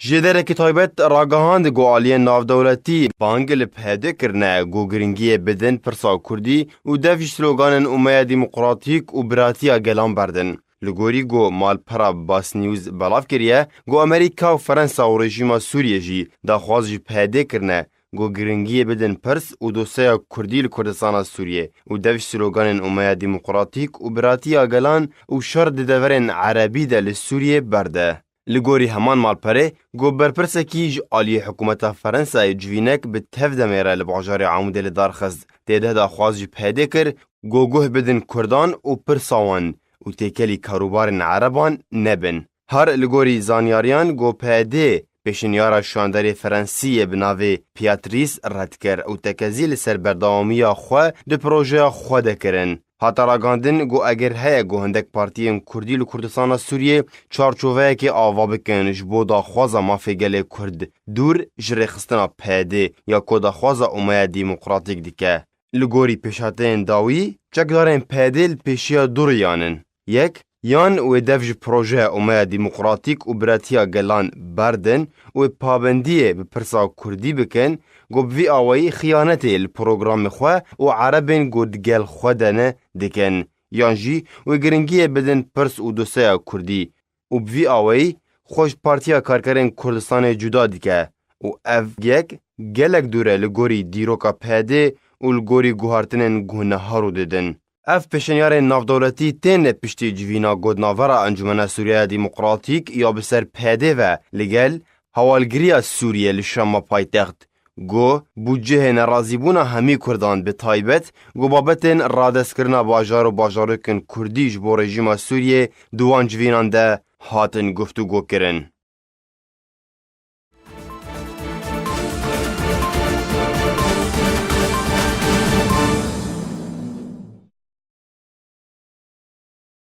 جدرکی تایبت راگهاند گو آلیه نافدولتی بانگل پهده کرنه گو گرنگی بدن پرسا کردی و دوش سلوگانن اومه دیمقراطیک و براتیا گلان بردن. لگوری گو مالپرا باس نیوز بلاف کریه گو امریکا و فرانسا و رژیم سوریه جی داخواز جی پهده کرنه گو گرنگی بدن پرس و دوسیا کردی لکردستان سوریه و دوش سلوگانن اومه دیمقراطیک و براتیا گلان و شرد دورن عربی ده لسوریه برده. لگوری همان مالپره گو برپرسکی ج آلی حکومت فرانسای جوینک به تفده میره لبعجار عموده لدارخست دیده دا خواز جی پیده کر گو گوه بدن کردان و پرساوان و تیکلی کاروبار عربان نبن. هر لگوری زانیاریان گو پیده پیشنیارا شاندار فرانسیه بناوی پیاتریس رد کر و تکزیل سربردامی خواه ده پروژه خواه ده کرن. هاتا راگاندن گو اگر هیا گو هندک پارتیین کردی لکردستان سوریه چارچوه که آوا بکنش بو دا خوازا مافیگل کرد دور جرخستنا پیده یا که دا خوازا اومه دیمقراطیک دیکه. لگوری پیشاتین داوی چکدارین پیده پیشیا دوریانن. یک یان و دفج پروژه اومه دیمقراطیک و براتیا گلان بردن و پابندیه به پرسا کردی بکن گو بوی آوایی خیانته الپروگرام خواه و عربین گو دگل خودنه دکن یان جی و گرنگیه بدن پرس و دوسیا کردی و بوی آوایی خوش پارتیا کارکرین کردستان جدا دیکه و اف یک گلک دوره لگوری دیروکا پیده و لگوری گوهارتنین گونه هارو ددن. اف پیشنیار نافدولتی تین پشتی جوینا گودناورا انجمن سوریه دیمقراطیک یا بسر پیده و لگل حوالگری سوریه لشام پایتخت گو بودجه نرازیبونا همی کردان به تایبت گو بابتن رادس کرنا باجار و باجارکن کردیش با رژیم سوریه دوان جوینان ده هاتن گفتگو کرن.